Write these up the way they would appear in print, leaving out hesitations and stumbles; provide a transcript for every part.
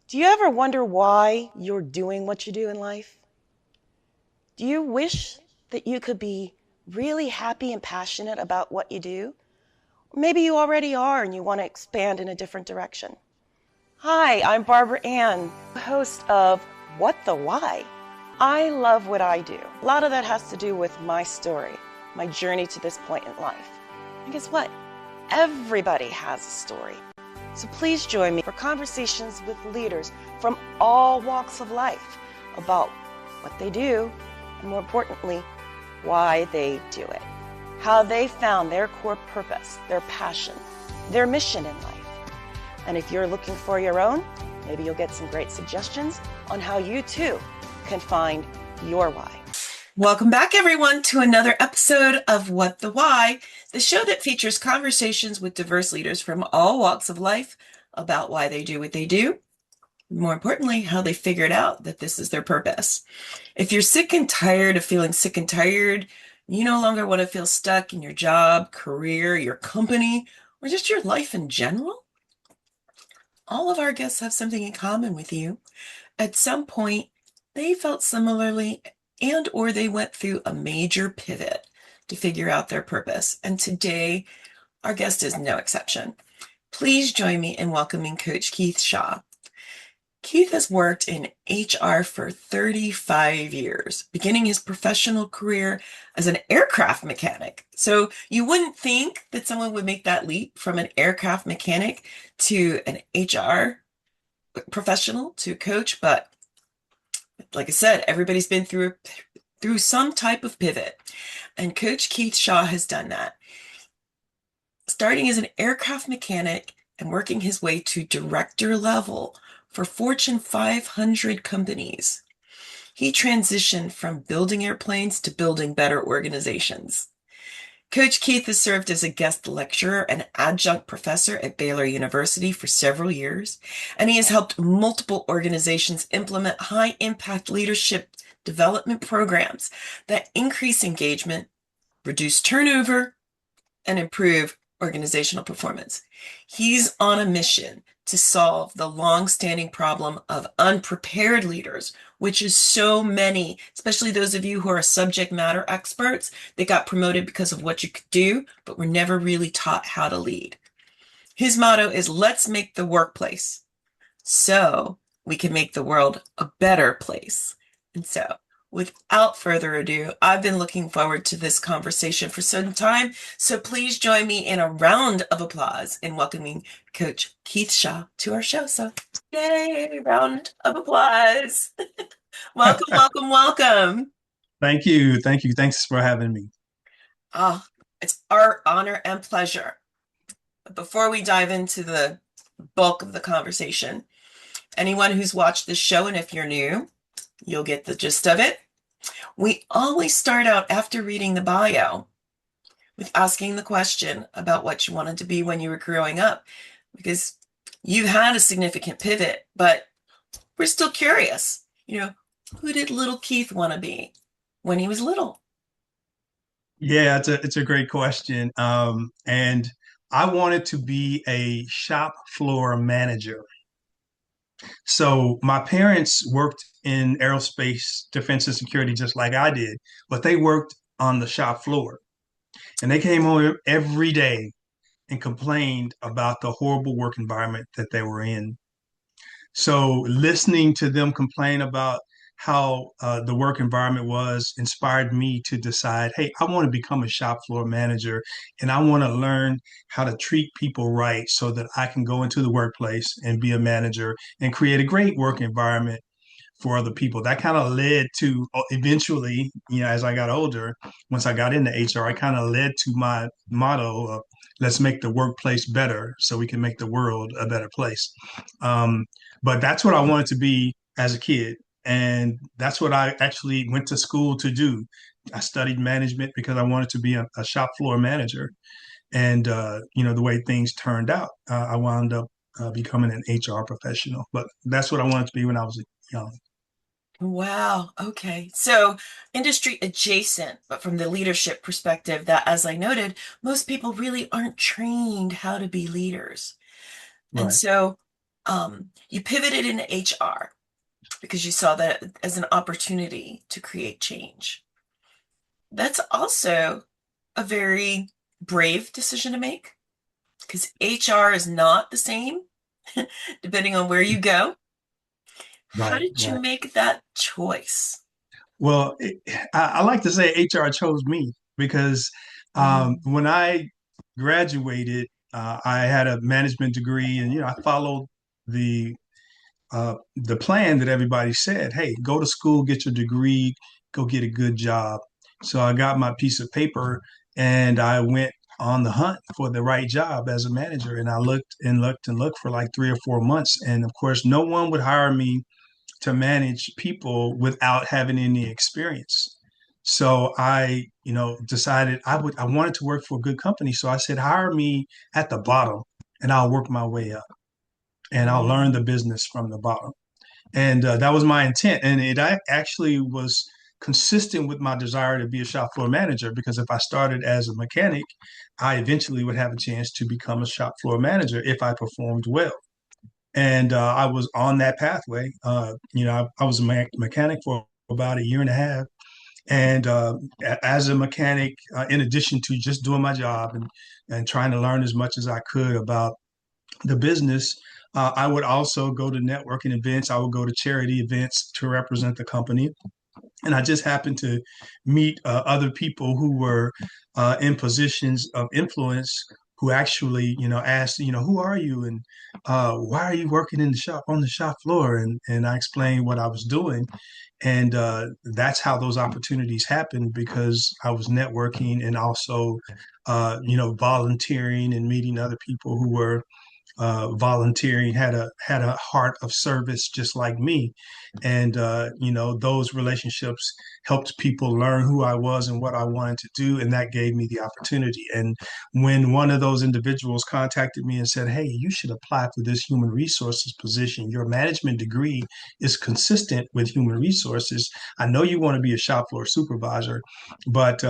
Do you ever wonder why you're doing what you do in life? Do you wish that you could be really happy and passionate about what you do? Or maybe you already are and you want to expand in a different direction. Hi, I'm Barbara Ann, host of What the Why? I love what I do. A lot of that has to do with my story, my journey to this point in life. And guess what? Everybody has a story. So please join me for conversations with leaders from all walks of life about what they do, and more importantly, why they do it. How they found their core purpose, their passion, their mission in life. And if you're looking for your own, maybe you'll get some great suggestions on how you too can find your why. Welcome back, everyone, to another episode of What the Why, the show that features conversations with diverse leaders from all walks of life about why they do what they do. More importantly, how they figured out that this is their purpose. If you're sick and tired of feeling sick and tired, you no longer want to feel stuck in your job, career, your company, or just your life in general, all of our guests have something in common with you. At some point, they felt similarly and or they went through a major pivot to figure out their purpose. And today, our guest is no exception. Please join me in welcoming Coach Keith Shaw. Keith has worked in HR for 35 years, beginning his professional career as an aircraft mechanic. So you wouldn't think that someone would make that leap from an aircraft mechanic to an HR professional to coach, but like I said, everybody's been through some type of pivot, and Coach Keith Shaw has done that. Starting as an aircraft mechanic and working his way to director level for Fortune 500 companies, he transitioned from building airplanes to building better organizations. Coach Keith has served as a guest lecturer and adjunct professor at Baylor University for several years, and he has helped multiple organizations implement high-impact leadership development programs that increase engagement, reduce turnover, and improve organizational performance. He's on a mission to solve the long-standing problem of unprepared leaders, which is so many, especially those of you who are subject matter experts that got promoted because of what you could do, but were never really taught how to lead. His motto is, let's make the workplace so we can make the world a better place. And so, without further ado, I've been looking forward to this conversation for some time, so please join me in a round of applause in welcoming Coach Keith Shaw to our show. So, yay, round of applause. Welcome, welcome, welcome. Thank you. Thank you. Thanks for having me. Oh, it's our honor and pleasure. But before we dive into the bulk of the conversation, anyone who's watched this show, and if you're new, you'll get the gist of it. We always start out after reading the bio with asking the question about what you wanted to be when you were growing up, because you had a significant pivot, but we're still curious. Who did little Keith want to be when he was little? Yeah, it's a great question. And I wanted to be a shop floor manager. So my parents worked in aerospace, defense, and security just like I did, but they worked on the shop floor. And they came home every day and complained about the horrible work environment that they were in. So listening to them complain about how the work environment was inspired me to decide, hey, I want to become a shop floor manager and I want to learn how to treat people right so that I can go into the workplace and be a manager and create a great work environment for other people. That kind of led to eventually, as I got older, once I got into HR, I kind of led to my motto of let's make the workplace better so we can make the world a better place. But that's what I wanted to be as a kid. And that's what I actually went to school to do. I studied management because I wanted to be a shop floor manager. And, the way things turned out, I wound up becoming an HR professional. But that's what I wanted to be when I was young. Wow. Okay. So industry adjacent, but from the leadership perspective, that, as I noted, most people really aren't trained how to be leaders. And Right. so You pivoted into HR because you saw that as an opportunity to create change. That's also a very brave decision to make because HR is not the same depending on where you go. How Right, did you right. make that choice? Well, I like to say HR chose me because Mm, when I graduated, I had a management degree, and I followed the the plan that everybody said. Hey, go to school, get your degree, go get a good job. So I got my piece of paper, and I went on the hunt for the right job as a manager. And I looked and looked and looked for like 3 or 4 months, and of course, no one would hire me to manage people without having any experience. So I, decided I wanted to work for a good company. So I said, hire me at the bottom and I'll work my way up and I'll learn mm, the business from the bottom. And that was my intent. And actually was consistent with my desire to be a shop floor manager because if I started as a mechanic, I eventually would have a chance to become a shop floor manager if I performed well. And I was on that pathway. I was a mechanic for about a year and a half. And as a mechanic, in addition to just doing my job and trying to learn as much as I could about the business, I would also go to networking events. I would go to charity events to represent the company. And I just happened to meet other people who were in positions of influence who actually, asked, who are you and why are you working in the shop on the shop floor? And I explained what I was doing, and that's how those opportunities happened because I was networking and also, volunteering and meeting other people who were volunteering, had a heart of service just like me, and those relationships helped people learn who I was and what I wanted to do, and that gave me the opportunity. And when one of those individuals contacted me and said, "Hey, you should apply for this human resources position. Your management degree is consistent with human resources. I know you want to be a shop floor supervisor, but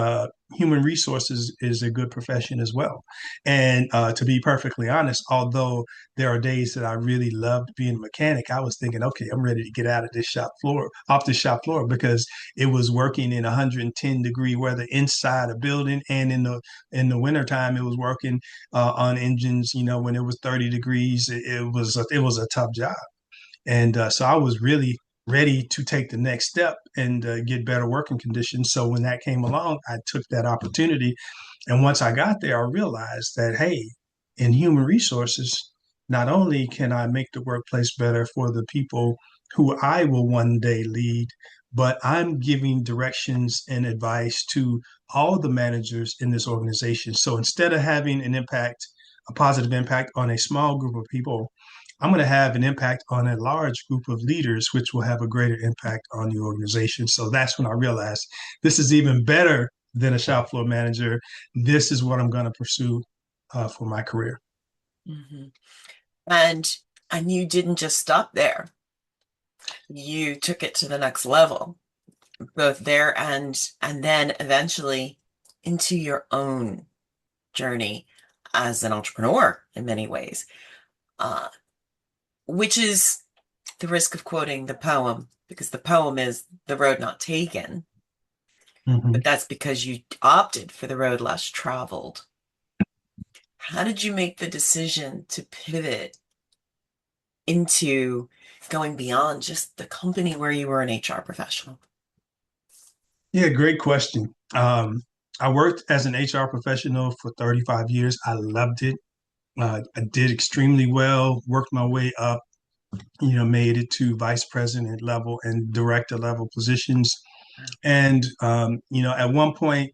human resources is a good profession as well." And to be perfectly honest, although there are days that I really loved being a mechanic, I was thinking, okay, I'm ready to get out of this shop floor, off the shop floor, because it was working in 110-degree weather inside a building, and in the wintertime, it was working on engines. When it was 30 degrees, it was a tough job. And so I was really ready to take the next step and get better working conditions. So when that came along, I took that opportunity. And once I got there, I realized that, hey, in human resources, not only can I make the workplace better for the people who I will one day lead, but I'm giving directions and advice to all the managers in this organization. So instead of having a positive impact on a small group of people, I'm going to have an impact on a large group of leaders, which will have a greater impact on the organization. So that's when I realized this is even better than a shop floor manager. This is what I'm going to pursue for my career. mhm. And and you didn't just stop there. You took it to the next level, both there and then eventually into your own journey as an entrepreneur in many ways, uh, which is the risk of quoting the poem, because the poem is the road not taken, but Mhm. that's because you opted for the road less traveled. How did you make the decision to pivot into going beyond just the company where you were an HR professional? Yeah, great question. I worked as an HR professional for 35 years. I loved it. I did extremely well, worked my way up, made it to vice president level and director level positions. And, at one point,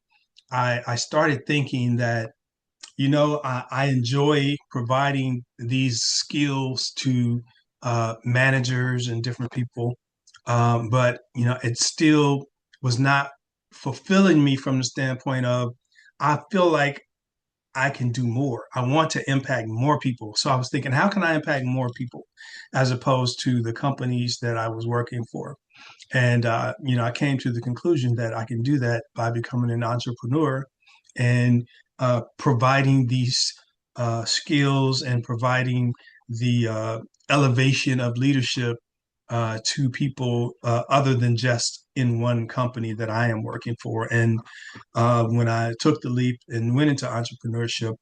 I started thinking that, I enjoy providing these skills to managers and different people. But, it still was not fulfilling me from the standpoint of I feel like I can do more. I want to impact more people. So I was thinking, how can I impact more people as opposed to the companies that I was working for? And, I came to the conclusion that I can do that by becoming an entrepreneur and providing these skills and providing the elevation of leadership to people other than just in one company that I am working for. And when I took the leap and went into entrepreneurship,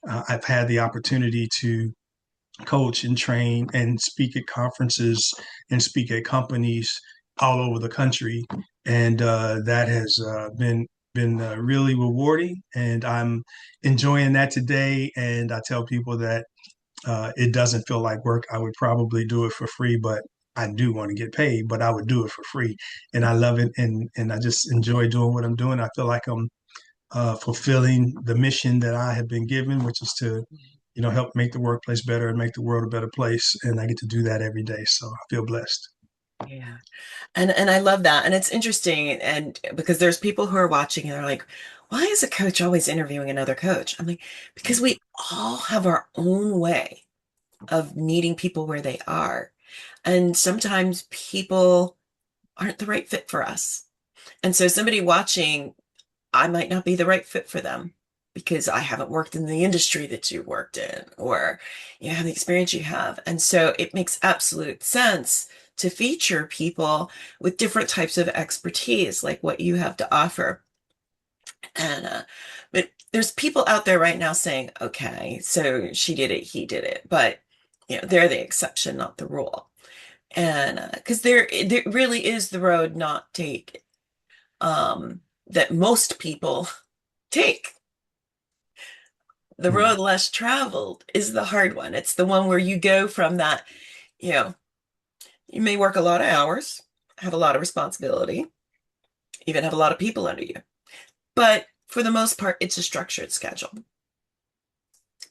I've had the opportunity to coach and train and speak at conferences and speak at companies all over the country, and that has been really rewarding. And I'm enjoying that today. And I tell people that it doesn't feel like work. I would probably do it for free, but I do want to get paid, but I would do it for free. And I love it. And I just enjoy doing what I'm doing. I feel like I'm fulfilling the mission that I have been given, which is to, help make the workplace better and make the world a better place. And I get to do that every day. So I feel blessed. Yeah. And I love that. And it's interesting, and because there's people who are watching and they're like, why is a coach always interviewing another coach? I'm like, because we all have our own way of meeting people where they are. And sometimes people aren't the right fit for us. And so somebody watching, I might not be the right fit for them because I haven't worked in the industry that you worked in, or you have the experience you have. And so it makes absolute sense to feature people with different types of expertise, like what you have to offer. And but there's people out there right now saying, okay, so she did it, he did it, but they're the exception, not the rule. And because there really is the road not taken, that most people take. The road less traveled is the hard one. It's the one where you go from that, you may work a lot of hours, have a lot of responsibility, even have a lot of people under you. But for the most part, it's a structured schedule.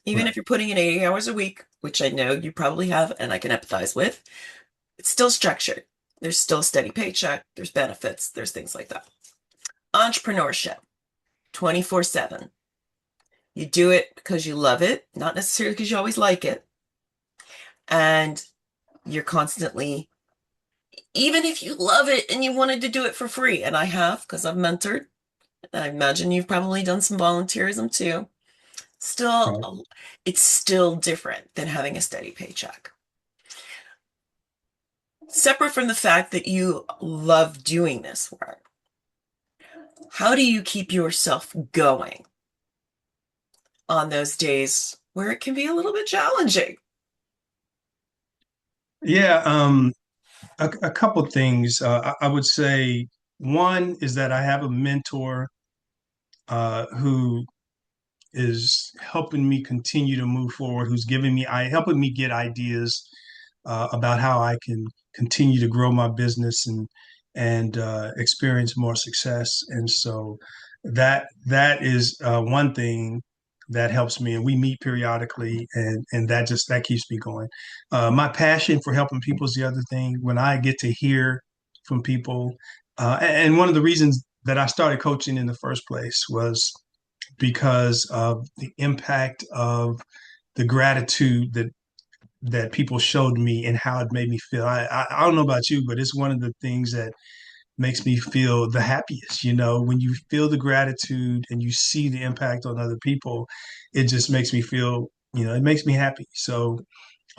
Even if you're putting in 80 hours a week, which I know you probably have and I can empathize with, it's still structured. There's still a steady paycheck, there's benefits, there's things like that. Entrepreneurship, 24/7. You do it because you love it, not necessarily because you always like it. And you're constantly, even if you love it and you wanted to do it for free, and I have because I've mentored, I imagine you've probably done some volunteerism too. Still, it's still different than having a steady paycheck. Separate from the fact that you love doing this work, how do you keep yourself going on those days where it can be a little bit challenging? Yeah, a couple things. I would say one is that I have a mentor who is helping me continue to move forward, who's helping me get ideas about how I can continue to grow my business and experience more success. And so that is one thing that helps me, and we meet periodically, and that keeps me going. My passion for helping people is the other thing. When I get to hear from people, and one of the reasons that I started coaching in the first place was because of the impact of the gratitude that people showed me and how it made me feel. I don't know about you, but it's one of the things that makes me feel the happiest. When you feel the gratitude and you see the impact on other people, it just makes me feel, it makes me happy. So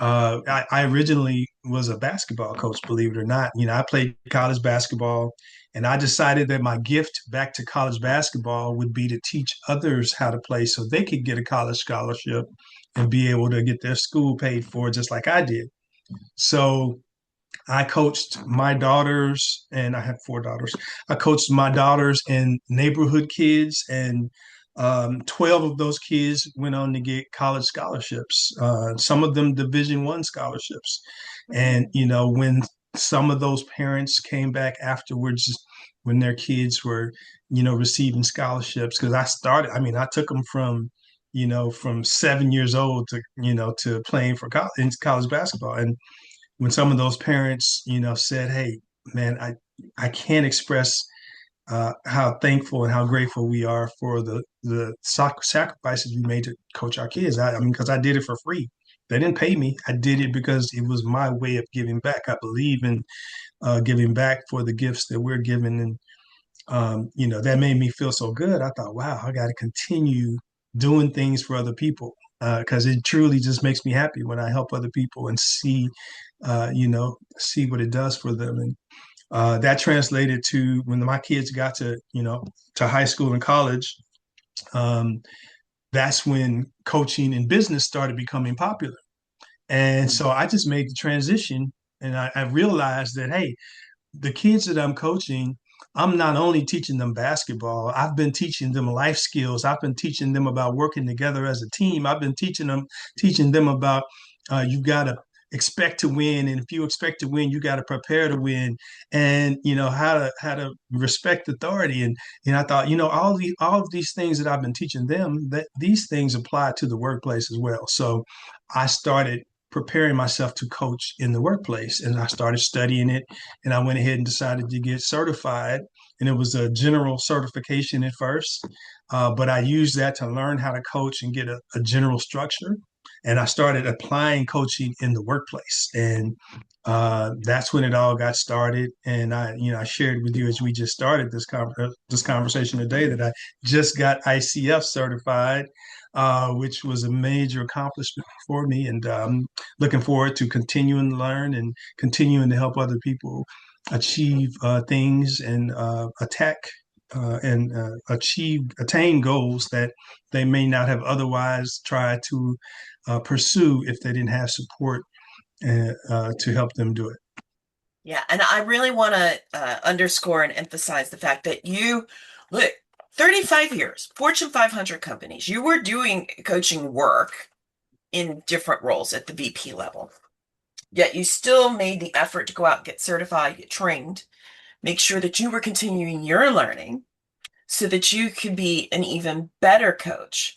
I originally was a basketball coach, believe it or not. I played college basketball, and I decided that my gift back to college basketball would be to teach others how to play so they could get a college scholarship and be able to get their school paid for just like I did. So I coached my daughters, and I have four daughters. I coached my daughters and neighborhood kids, and 12 of those kids went on to get college scholarships. Some of them Division I scholarships. And when some of those parents came back afterwards, when their kids were, receiving scholarships, because I took them from 7 years old to playing for college basketball. And when some of those parents, said, "Hey, man, I can't express how thankful and how grateful we are for the sacrifices we made to coach our kids." Because I did it for free. They didn't pay me. I did it because it was my way of giving back. I believe in giving back for the gifts that we're given, and that made me feel so good. I thought, wow, I got to continue doing things for other people. because it truly just makes me happy when I help other people and see, see what it does for them. And that translated to when my kids got to, to high school and college. Um, that's when coaching in business started becoming popular. And so I just made the transition, and I realized that, hey, the kids that I'm coaching, I'm not only teaching them basketball, I've been teaching them life skills. I've been teaching them about working together as a team. I've been teaching them about you've got to expect to win, and if you expect to win, you got to prepare to win, and how to respect authority. And I thought, all of these things that I've been teaching them, that these things apply to the workplace as well. So I started preparing myself to coach in the workplace, and I started studying it, and I went ahead and decided to get certified. And it was a general certification at first, but I used that to learn how to coach and get a general structure. And I started applying coaching in the workplace, and that's when it all got started. And I shared with you as we just started this conversation today that I just got ICF certified, which was a major accomplishment for me. And looking forward to continuing to learn and continuing to help other people achieve things and attain goals that they may not have otherwise tried to pursue if they didn't have support to help them do it. Yeah, and I really want to underscore and emphasize the fact that look, 35 years, Fortune 500 companies, you were doing coaching work in different roles at the VP level. Yet you still made the effort to go out, get certified, get trained, make sure that you were continuing your learning so that you could be an even better coach.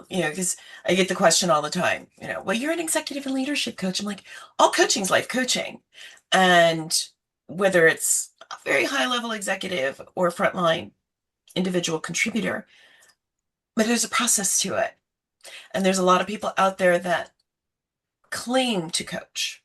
Because I get the question all the time, well, you're an executive and leadership coach. I'm like, all coaching is life coaching. And whether it's a very high level executive or frontline individual contributor, but there's a process to it. And there's a lot of people out there that claim to coach.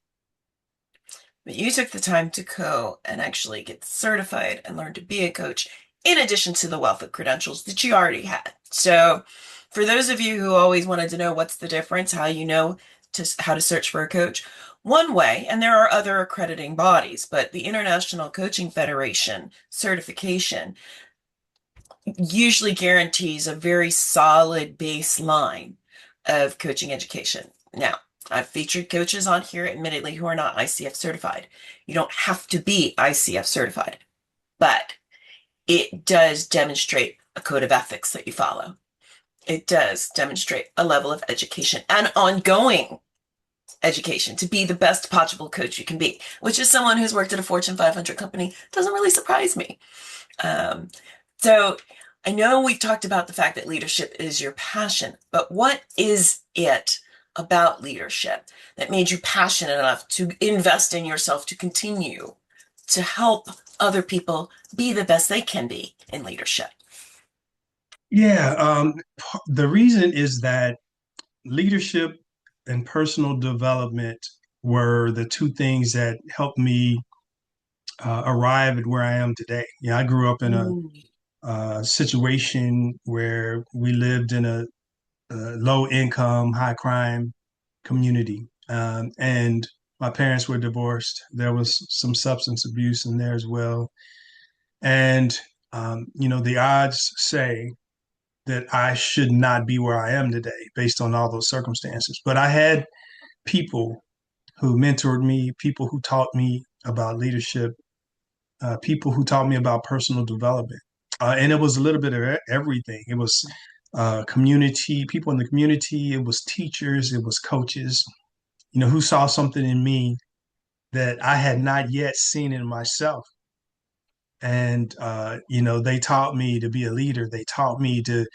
But you took the time to go and actually get certified and learn to be a coach in addition to the wealth of credentials that you already had. So for those of you who always wanted to know what's the difference, how to search for a coach, one way, and there are other accrediting bodies, but the International Coaching Federation certification usually guarantees a very solid baseline of coaching education. Now, I've featured coaches on here, admittedly, who are not ICF certified. You don't have to be ICF certified, but it does demonstrate a code of ethics that you follow. It does demonstrate a level of education and ongoing education to be the best possible coach you can be, which is someone who's worked at a Fortune 500 company doesn't really surprise me. So I know we've talked about the fact that leadership is your passion, but what is it about leadership that made you passionate enough to invest in yourself to continue to help other people be the best they can be in leadership? Yeah, the reason is that leadership and personal development were the two things that helped me arrive at where I am today. I grew up in a situation where we lived in a low income, high crime community. And my parents were divorced. There was some substance abuse in there as well. And, the odds say that I should not be where I am today based on all those circumstances. But I had people who mentored me, people who taught me about leadership, people who taught me about personal development. And it was a little bit of everything. It was community, people in the community, it was teachers, it was coaches, who saw something in me that I had not yet seen in myself. And, they taught me to be a leader. They taught me to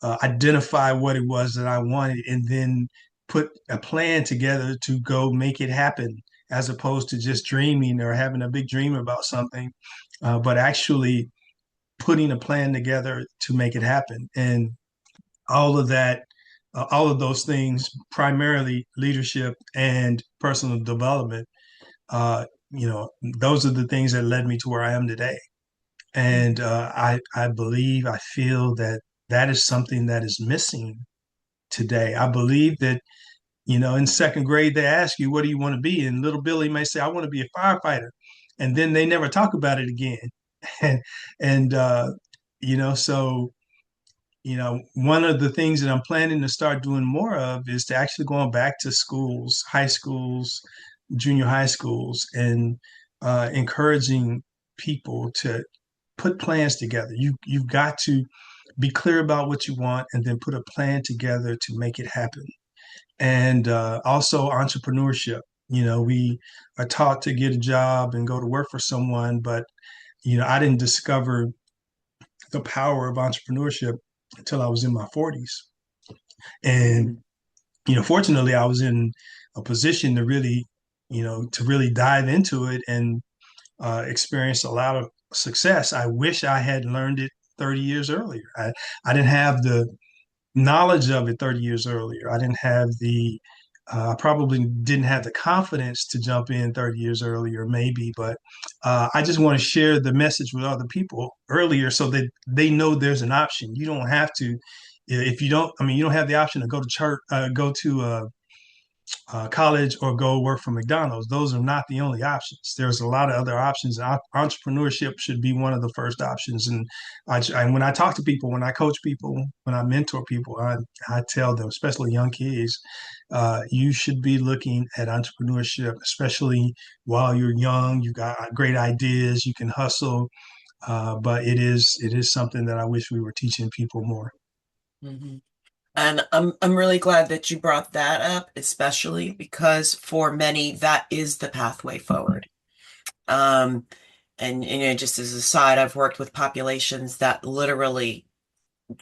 identify what it was that I wanted and then put a plan together to go make it happen, as opposed to just dreaming or having a big dream about something, but actually putting a plan together to make it happen. And all of that, all of those things, primarily leadership and personal development, those are the things that led me to where I am today. And I feel that that is something that is missing today. I believe that, in second grade, they ask you, what do you want to be? And little Billy may say, I want to be a firefighter. And then they never talk about it again. and, so, one of the things that I'm planning to start doing more of is to actually going back to schools, high schools, junior high schools, and encouraging people to put plans together. You've got to be clear about what you want and then put a plan together to make it happen. And also entrepreneurship. We are taught to get a job and go to work for someone, but I didn't discover the power of entrepreneurship until I was in my 40s. And fortunately, I was in a position to really dive into it and experience a lot of success. I wish I had learned it 30 years earlier. I didn't have the knowledge of it 30 years earlier. I probably didn't have the confidence to jump in 30 years earlier, maybe, but I just want to share the message with other people earlier so that they know there's an option. You don't have to, if you don't, I mean, you don't have the option to go to church, go to college or go work for McDonald's. Those are not the only options. There's a lot of other options. Entrepreneurship should be one of the first options. And when I talk to people, when I coach people, when I mentor people, I tell them, especially young kids, you should be looking at entrepreneurship, especially while you're young. You've got great ideas. You can hustle, but it is something that I wish we were teaching people more. Mm-hmm. And I'm really glad that you brought that up, especially because for many that is the pathway forward. And just as a side, I've worked with populations that literally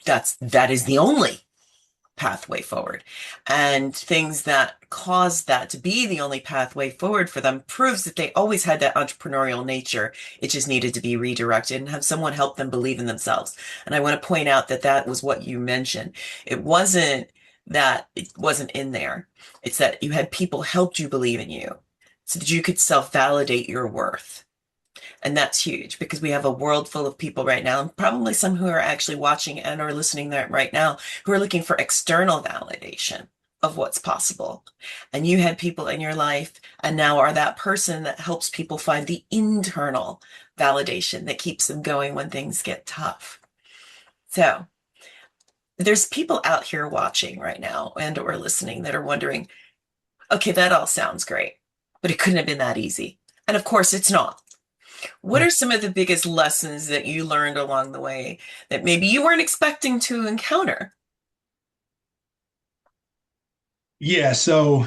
that is the only pathway forward. And things that cause that to be the only pathway forward for them proves that they always had that entrepreneurial nature. It just needed to be redirected and have someone help them believe in themselves. And I want to point out that that was what you mentioned. It wasn't that it wasn't in there. It's that you had people helped you believe in you so that you could self-validate your worth. And that's huge because we have a world full of people right now, and probably some who are actually watching and or listening there right now, who are looking for external validation of what's possible. And you had people in your life and now are that person that helps people find the internal validation that keeps them going when things get tough. So there's people out here watching right now and or listening that are wondering, okay, that all sounds great, but it couldn't have been that easy. And of course it's not. What are some of the biggest lessons that you learned along the way that maybe you weren't expecting to encounter? Yeah, so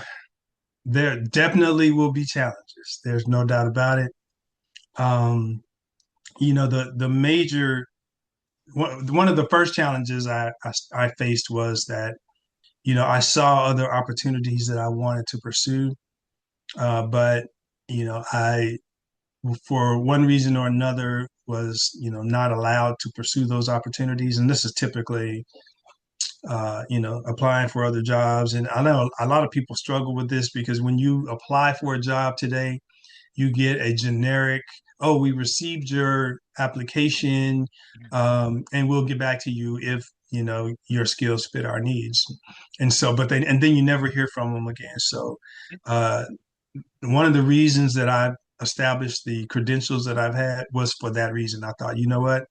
there definitely will be challenges. There's no doubt about it. Um, the major one of the first challenges I faced was that I saw other opportunities that I wanted to pursue, but I for one reason or another was not allowed to pursue those opportunities, and this is typically applying for other jobs. And I know a lot of people struggle with this because when you apply for a job today, you get a generic, oh, we received your application, and we'll get back to you if your skills fit our needs. And so, then you never hear from them again. So, one of the reasons that I established the credentials that I've had was for that reason. I thought, you know what,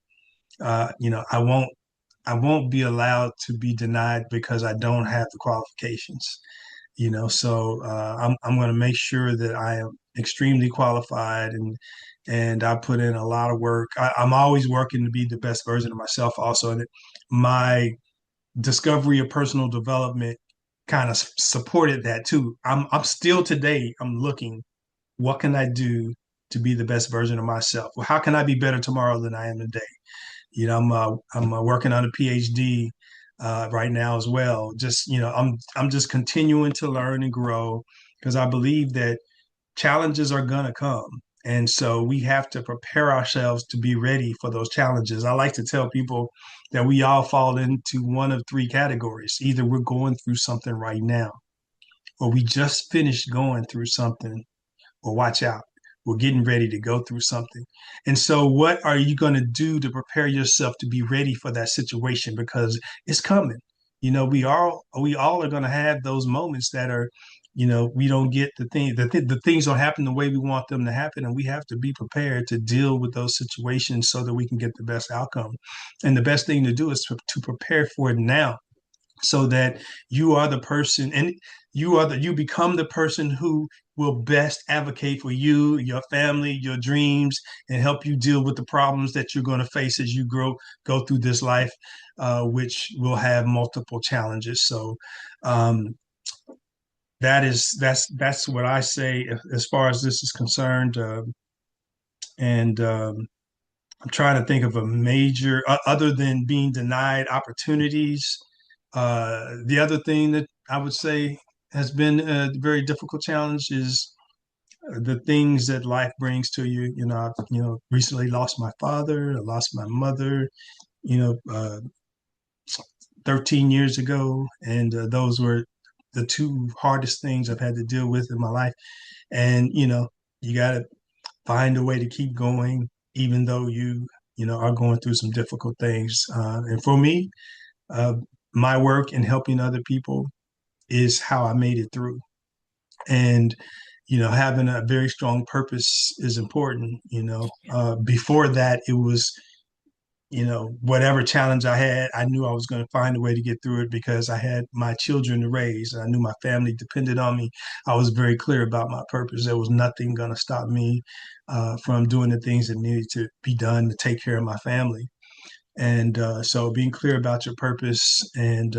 I won't be allowed to be denied because I don't have the qualifications. So I'm going to make sure that I am extremely qualified, and I put in a lot of work. I'm always working to be the best version of myself also. And my discovery of personal development kind of supported that too. I'm still today, I'm looking, what can I do to be the best version of myself? Well, how can I be better tomorrow than I am today? I'm working on a PhD right now as well. Just I'm just continuing to learn and grow because I believe that challenges are gonna come, and so we have to prepare ourselves to be ready for those challenges. I like to tell people that we all fall into one of three categories: either we're going through something right now, or we just finished going through something, or watch out, we're getting ready to go through something. And so, what are you going to do to prepare yourself to be ready for that situation? Because it's coming. we all are going to have those moments that are, we don't get the things don't happen the way we want them to happen, and we have to be prepared to deal with those situations so that we can get the best outcome. And the best thing to do is to prepare for it now, so that you are the person, and you become the person who will best advocate for you, your family, your dreams, and help you deal with the problems that you're going to face as you go through this life, which will have multiple challenges. So um, that's what I say as far as this is concerned. And I'm trying to think of a major, other than being denied opportunities. The other thing that I would say has been a very difficult challenge is the things that life brings to you. I've, recently lost my father, I lost my mother, you know, uh, 13 years ago, and those were the two hardest things I've had to deal with in my life. And you got to find a way to keep going, even though you are going through some difficult things. And for me, uh, my work in helping other people is how I made it through. And having a very strong purpose is important. Before that, it was, whatever challenge I had, I knew I was going to find a way to get through it because I had my children to raise, and I knew my family depended on me. I was very clear about my purpose. There was nothing going to stop me from doing the things that needed to be done to take care of my family. And so being clear about your purpose, and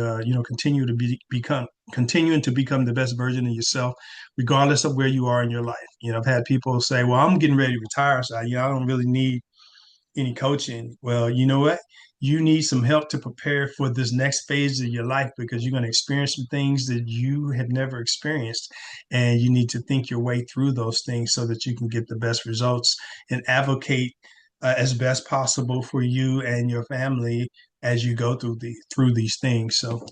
continuing to become the best version of yourself, regardless of where you are in your life. I've had people say, well, I'm getting ready to retire, so I don't really need any coaching. Well, you know what? You need some help to prepare for this next phase of your life, because you're going to experience some things that you have never experienced. And you need to think your way through those things so that you can get the best results and advocate as best possible for you and your family as you go through these things. So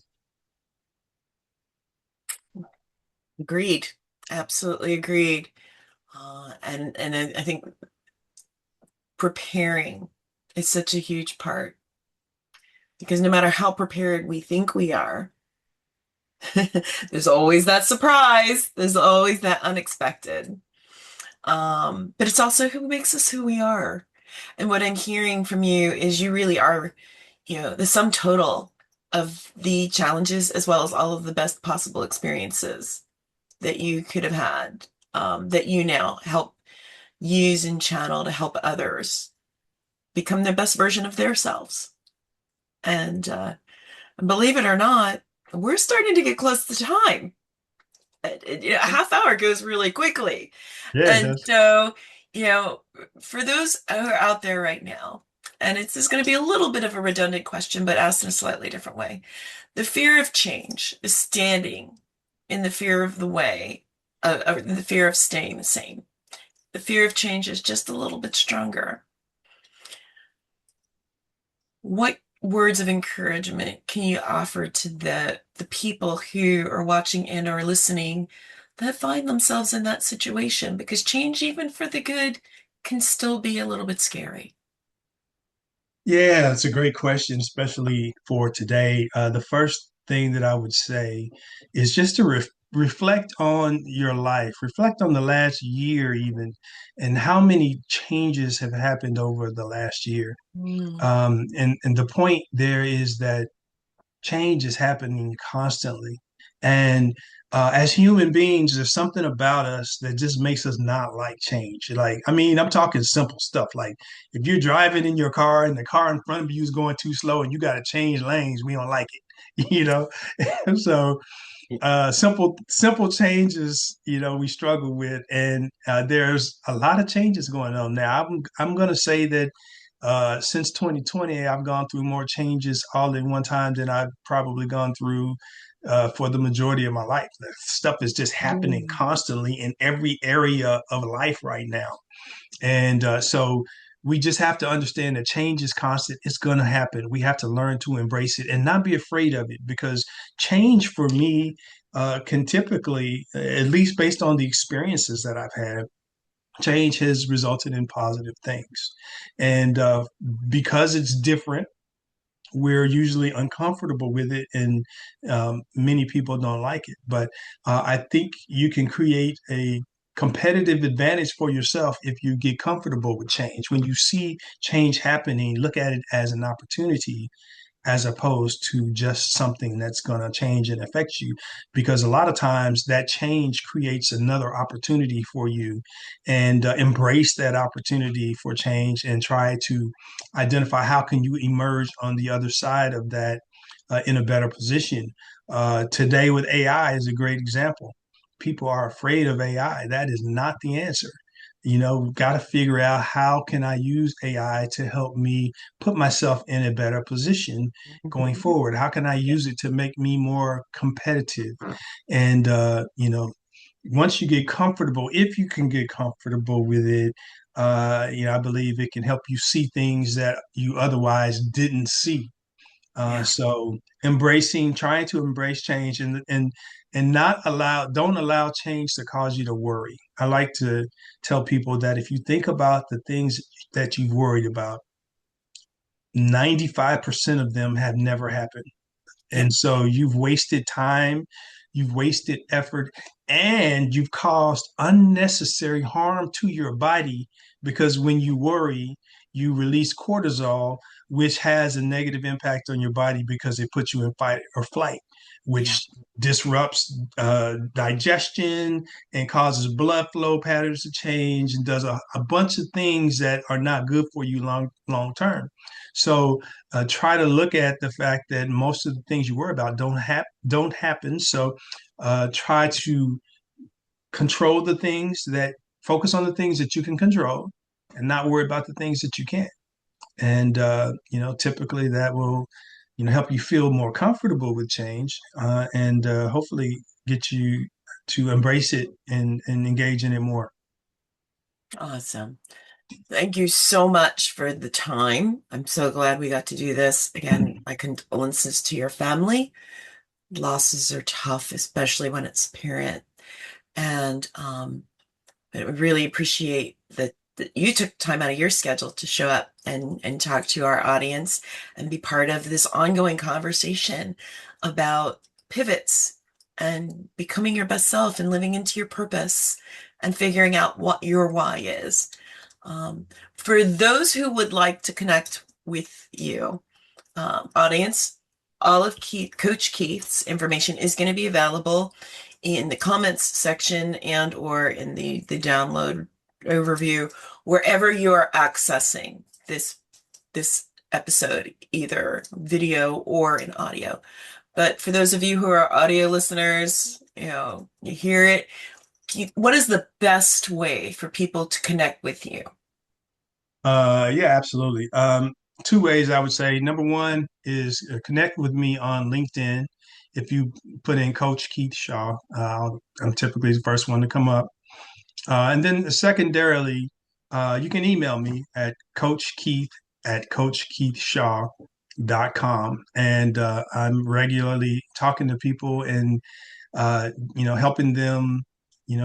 Agreed. Absolutely agreed. And I think preparing is such a huge part, because no matter how prepared we think we are, there's always that surprise. There's always that unexpected. But it's also who makes us who we are. And what I'm hearing from you is you really are, the sum total of the challenges as well as all of the best possible experiences that you could have had, that you now help use and channel to help others become the best version of themselves. And believe it or not, we're starting to get close to time. A half hour goes really quickly. yeah, it And does. so, for those who are out there right now, and this is going to be a little bit of a redundant question, but asked in a slightly different way. The fear of change is standing in the fear of the way, the fear of staying the same. The fear of change is just a little bit stronger. What words of encouragement can you offer to the people who are watching and or listening that find themselves in that situation? Because change, even for the good, can still be a little bit scary. Yeah, that's a great question, especially for today. The first thing that I would say is just to reflect on your life, reflect on the last year, even, and how many changes have happened over the last year. Mm. And the point there is that change is happening constantly. And as human beings, there's something about us that just makes us not like change. Like, I mean, I'm talking simple stuff. Like if you're driving in your car and the car in front of you is going too slow and you got to change lanes, we don't like it, So simple changes, we struggle with, and there's a lot of changes going on now. I'm going to say that since 2020, I've gone through more changes all at one time than I've probably gone through for the majority of my life. Stuff is just happening Mm. constantly in every area of life right now. And so we just have to understand that change is constant. It's going to happen. We have to learn to embrace it and not be afraid of it, because change for me can typically, at least based on the experiences that I've had, change has resulted in positive things. And because it's different, we're usually uncomfortable with it, and many people don't like it. But I think you can create a competitive advantage for yourself if you get comfortable with change. When you see change happening, look at it as an opportunity as opposed to just something that's going to change and affect you. Because a lot of times that change creates another opportunity for you, and embrace that opportunity for change and try to identify how can you emerge on the other side of that in a better position. Today with AI is a great example. People are afraid of AI. That is not the answer. Got to figure out how can I use AI to help me put myself in a better position going forward. How can I use it to make me more competitive? And once you get comfortable, if you can get comfortable with it, I believe it can help you see things that you otherwise didn't see. So trying to embrace change, and don't allow change to cause you to worry. I like to tell people that if you think about the things that you've worried about, 95% of them have never happened. Yeah. And so you've wasted time, you've wasted effort, and you've caused unnecessary harm to your body, because when you worry, you release cortisol, which has a negative impact on your body because it puts you in fight or flight, Yeah. which disrupts digestion and causes blood flow patterns to change and does a bunch of things that are not good for you long term. So try to look at the fact that most of the things you worry about don't happen. So try to control the things that focus on the things that you can control, and not worry about the things that you can't. And typically that will help you feel more comfortable with change, and hopefully get you to embrace it and engage in it more. Awesome. Thank you so much for the time. I'm so glad we got to do this. Again, my condolences to your family. Losses are tough, especially when it's a parent. And I really appreciate that you took time out of your schedule to show up and talk to our audience and be part of this ongoing conversation about pivots and becoming your best self and living into your purpose and figuring out what your why is. For those who would like to connect with you, audience, all of Coach Keith's information is going to be available in the comments section and or in the download overview, wherever you are accessing this episode, either video or in audio. But for those of you who are audio listeners, you hear it. What is the best way for people to connect with you? Yeah, absolutely. Two ways I would say. Number one is connect with me on LinkedIn. If you put in Coach Keith Shaw, I'm typically the first one to come up. And then secondarily, you can email me at coachkeith@coachkeithshaw.com. And I'm regularly talking to people and, helping them,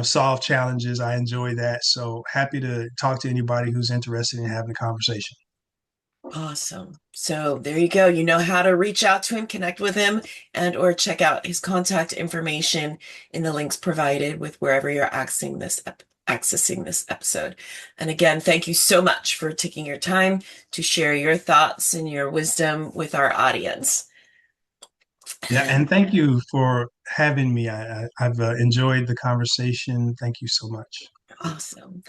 solve challenges. I enjoy that. So happy to talk to anybody who's interested in having a conversation. Awesome. So there you go. You know how to reach out to him, connect with him, and or check out his contact information in the links provided with wherever you're accessing this episode. And again, thank you so much for taking your time to share your thoughts and your wisdom with our audience. Yeah, and thank you for having me. I've enjoyed the conversation. Thank you so much. Awesome.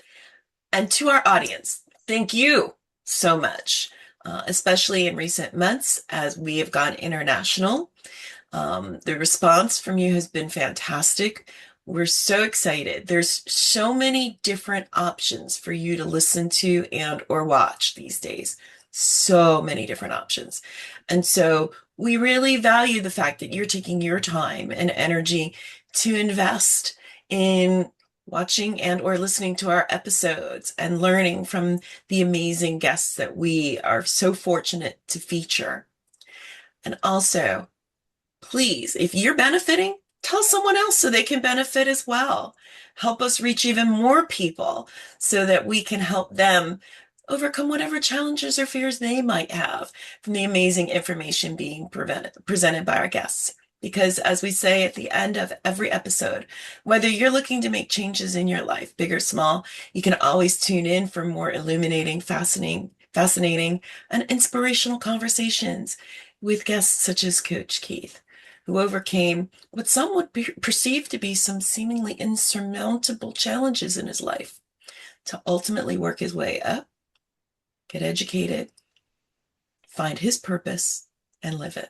And to our audience, thank you so much, especially in recent months as we have gone international. The response from you has been fantastic. We're so excited. There's so many different options for you to listen to and or watch these days. So many different options. And so we really value the fact that you're taking your time and energy to invest in watching and or listening to our episodes and learning from the amazing guests that we are so fortunate to feature. And also, please, if you're benefiting, tell someone else so they can benefit as well. Help us reach even more people so that we can help them overcome whatever challenges or fears they might have from the amazing information being presented by our guests. Because as we say at the end of every episode, whether you're looking to make changes in your life, big or small, you can always tune in for more illuminating, fascinating, and inspirational conversations with guests such as Coach Keith, who overcame what some would perceive to be some seemingly insurmountable challenges in his life to ultimately work his way up, get educated, find his purpose, and live it.